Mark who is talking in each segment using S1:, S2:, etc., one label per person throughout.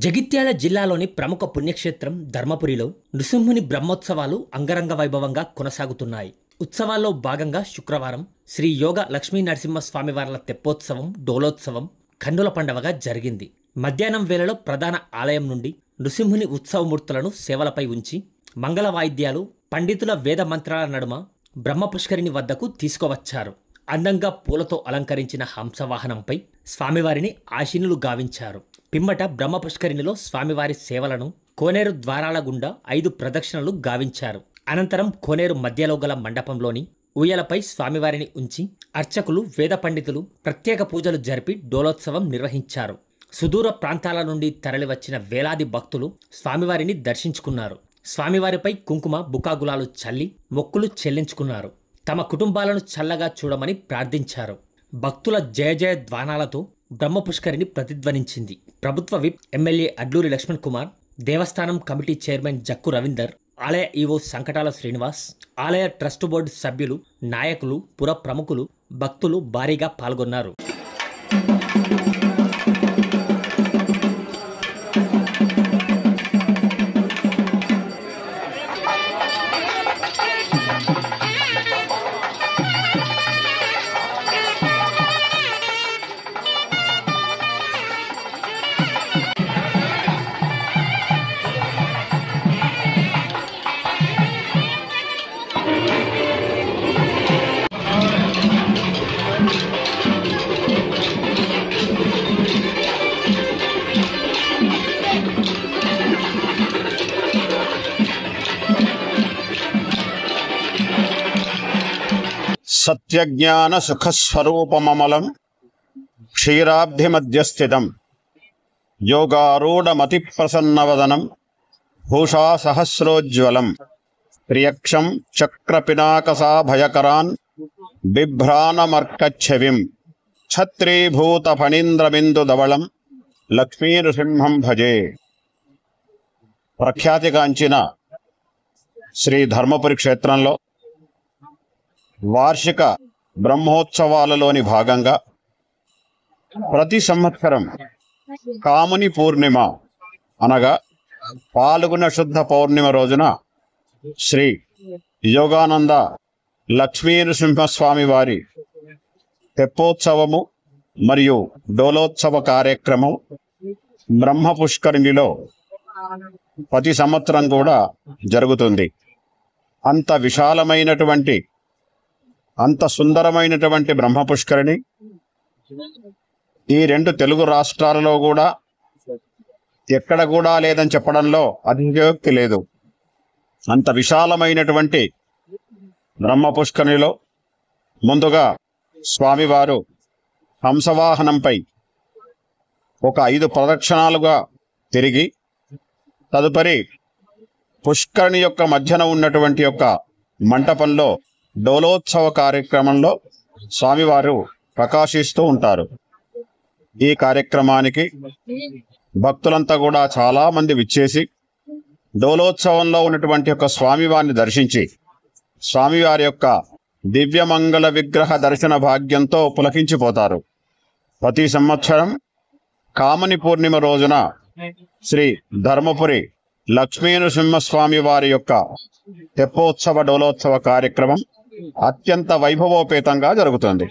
S1: జగిత్యాల జిల్లాలోని ప్రముఖ పుణ్యక్షేత్రం ధర్మపురిలో నృసింహుని బ్రహ్మోత్సవాలు అంగరంగ వైభవంగా కొనసాగుతున్నాయి. ఉత్సవాల్లో భాగంగా శుక్రవారం శ్రీ యోగ లక్ష్మీ నరసింహస్వామివార్ల తెప్పోత్సవం, డోలోత్సవం కన్నుల పండవగా జరిగింది. మధ్యాహ్నం వేళలో ప్రధాన ఆలయం నుండి నృసింహుని ఉత్సవమూర్తులను సేవలపై ఉంచి మంగళ వాయిద్యాలు, పండితుల వేద మంత్రాల నడుమ బ్రహ్మపుష్కరిణి వద్దకు తీసుకువచ్చారు. అందంగా పూలతో అలంకరించిన హంసవాహనంపై స్వామివారిని ఆశీనులు గావించారు. పిమ్మట బ్రహ్మపుష్కరిణిలో స్వామివారి సేవలను కోనేరు ద్వారాల గుండా 5 ప్రదక్షిణలు గావించారు. అనంతరం కోనేరు మధ్యలో గల మండపంలోని ఊయలపై స్వామివారిని ఉంచి అర్చకులు, వేద పండితులు ప్రత్యేక పూజలు జరిపి డోలోత్సవం నిర్వహించారు. సుదూర ప్రాంతాల నుండి తరలివచ్చిన వేలాది భక్తులు స్వామివారిని దర్శించుకున్నారు. స్వామివారిపై కుంకుమ, బుకాగులాలు చల్లి మొక్కులు చెల్లించుకున్నారు. తమ కుటుంబాలను చల్లగా చూడమని ప్రార్థించారు. భక్తుల జయ జయ ధ్వానాలతో బ్రహ్మపుష్కరిణి ప్రతిధ్వనించింది. ప్రభుత్వ విప్ ఎమ్మెల్యే అడ్లూరి లక్ష్మణ్ కుమార్, దేవస్థానం కమిటీ చైర్మన్ జక్కు రవీందర్, ఆలయ ఈవో సంకటాల శ్రీనివాస్, ఆలయ ట్రస్ట్ బోర్డు సభ్యులు, నాయకులు, పుర ప్రముఖులు, భక్తులు భారీగా పాల్గొన్నారు.
S2: సత్యజ్ఞాన సుఖస్వరూపమమలం క్షీరాబ్ధిమధ్యస్థితం యోగారూఢమతి ప్రసన్నవదనం భూషా సహస్రోజ్వలం ప్రియక్షం చక్రపినాకసాభయకరాన్ బిభ్రానమర్కచ్ఛవిం ఛత్రీభూత ఫణీంద్రబిందుధవళం లక్ష్మీనృసింహం భజే. ప్రఖ్యాతిగాంచిన శ్రీ ధర్మపురి క్షేత్రంలో వార్షిక బ్రహ్మోత్సవాలలోని భాగంగా ప్రతి సంవత్సరం కాముని పూర్ణిమ అనగా పాల్గొన శుద్ధ పౌర్ణిమ రోజున శ్రీ యోగానంద లక్ష్మీనృసింహస్వామి వారి తెప్పోత్సవము మరియు డోలోత్సవ కార్యక్రమం బ్రహ్మపుష్కరిణిలో ప్రతి సంవత్సరం కూడా జరుగుతుంది. అంత విశాలమైనటువంటి, అంత సుందరమైనటువంటి బ్రహ్మపుష్కరిణి ఈ 2 తెలుగు రాష్ట్రాలలో కూడా ఎక్కడ కూడా లేదని చెప్పడంలో అతిశయోక్తి లేదు. అంత విశాలమైనటువంటి బ్రహ్మపుష్కరిణిలో ముందుగా స్వామివారు హంసవాహనంపై ఒక 5 ప్రదక్షిణాలుగా తిరిగి తదుపరి పుష్కరిణి యొక్క మధ్యన ఉన్నటువంటి యొక్క మంటపంలో డోలోత్సవ కార్యక్రమంలో స్వామివారు ప్రకాశిస్తూ ఉంటారు. ఈ కార్యక్రమానికి భక్తులంతా కూడా చాలా మంది విచ్చేసి డోలోత్సవంలో ఉన్నటువంటి యొక్క స్వామివారిని దర్శించి స్వామివారి యొక్క దివ్యమంగళ విగ్రహ దర్శన భాగ్యంతో పులకించిపోతారు. ప్రతి సంవత్సరం కాముని పూర్ణిమ రోజున శ్రీ ధర్మపురి లక్ష్మీనృసింహస్వామి వారి యొక్క తెప్పోత్సవ డోలోత్సవ కార్యక్రమం అత్యంత వైభవోపేతంగా జరుగుతుంది.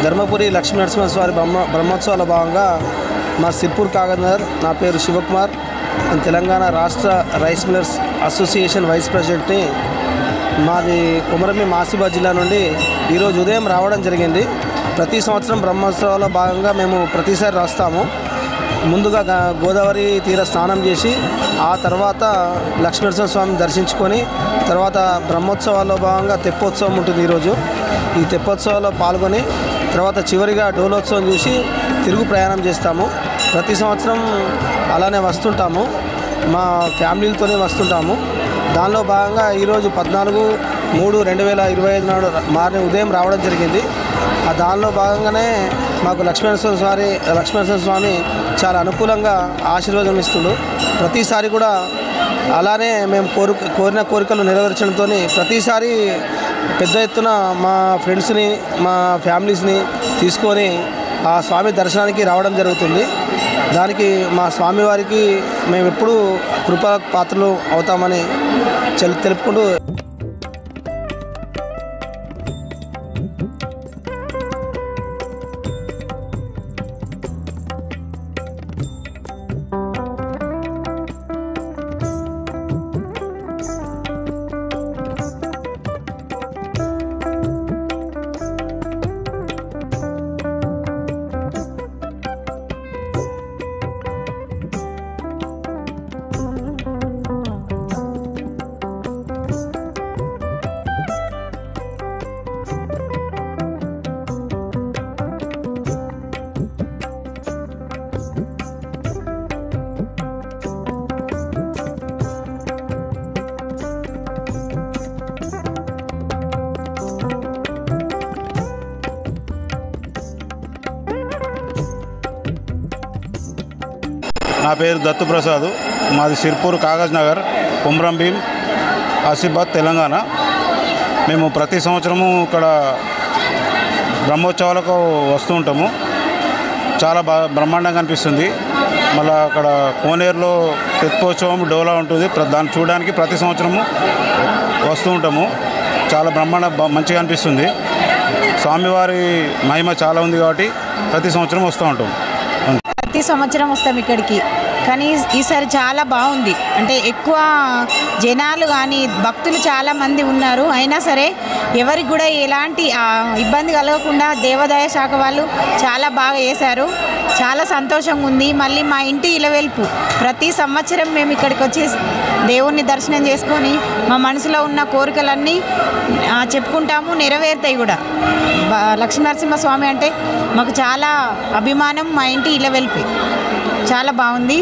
S3: ధర్మపురి లక్ష్మీ నరసింహస్వామి బ్రహ్మోత్సవాల భాగంగా మా సిర్పూర్ కాగజ్నగర్, నా పేరు శివకుమార్, నేను తెలంగాణ రాష్ట్ర రైస్ మిల్లర్స్ అసోసియేషన్ వైస్ ప్రెసిడెంట్ని. మాది కొమరమి మాసిబాద్ జిల్లా నుండి ఈరోజు ఉదయం రావడం జరిగింది. ప్రతి సంవత్సరం బ్రహ్మోత్సవాల భాగంగా మేము ప్రతిసారి రాస్తాము. ముందుగా గోదావరి తీర స్నానం చేసి ఆ తర్వాత లక్ష్మీనరసింహస్వామిని దర్శించుకొని తర్వాత బ్రహ్మోత్సవాల్లో భాగంగా తెప్పోత్సవం ఉంటుంది. ఈరోజు ఈ తెప్పోత్సవాల్లో పాల్గొని తర్వాత చివరిగా డోలోత్సవం చూసి తిరుగు ప్రయాణం చేస్తాము. ప్రతి సంవత్సరం అలానే వస్తుంటాము, మా ఫ్యామిలీలతోనే వస్తుంటాము. దానిలో భాగంగా ఈరోజు 14/3/2025 నాడు మార్నింగ్ ఉదయం రావడం జరిగింది. ఆ దానిలో భాగంగానే మాకు లక్ష్మీనరసింహ స్వామి చాలా అనుకూలంగా ఆశీర్వాదం ఇస్తుండు. ప్రతిసారి కూడా అలానే మేము కోరిన కోరికలు నెరవేర్చడంతో ప్రతిసారి పెద్ద ఎత్తున మా ఫ్రెండ్స్ని మా ఫ్యామిలీస్ని తీసుకొని ఆ స్వామి దర్శనానికి రావడం జరుగుతుంది. దానికి మా స్వామివారికి మేము ఎప్పుడూ కృపా పాత్రలు అవుతామని తెలుపుకుంటూ
S4: నా పేరు దత్తు ప్రసాద్, మాది సిర్పూర్ కాగజ్నగర్, కొమరం భీం, ఆసిఫాబాద్, తెలంగాణ. మేము ప్రతి సంవత్సరము ఇక్కడ బ్రహ్మోత్సవాలకు వస్తూ ఉంటాము. చాలా బ్రహ్మాండంగా అనిపిస్తుంది. మళ్ళీ అక్కడ కోనేరులో తెప్పోత్సవం డోలా ఉంటుంది. దాన్ని చూడడానికి ప్రతి సంవత్సరము వస్తూ ఉంటాము. చాలా మంచిగా అనిపిస్తుంది. స్వామివారి మహిమ చాలా ఉంది కాబట్టి ప్రతి సంవత్సరం వస్తూ ఉంటాం.
S5: ప్రతి సంవత్సరం వస్తాం ఇక్కడికి, కానీ ఈసారి చాలా బాగుంది. అంటే ఎక్కువ జనాలు కానీ భక్తులు చాలామంది ఉన్నారు. అయినా సరే ఎవరికి కూడా ఎలాంటి ఇబ్బంది కలగకుండా దేవాదాయ శాఖ వాళ్ళు చాలా బాగా చేశారు. చాలా సంతోషంగా ఉంది. మళ్ళీ మా ఇంటి ఇలవెల్పు ప్రతి సంవత్సరం మేము ఇక్కడికి వచ్చి దేవుణ్ణి దర్శనం చేసుకొని మా మనసులో ఉన్న కోరికలన్నీ చెప్పుకుంటాము, నెరవేరుతాయి కూడా. లక్ష్మీనరసింహస్వామి అంటే మాకు చాలా అభిమానం. మా ఇంటి ఇలవెల్పి చాలా బాగుంది.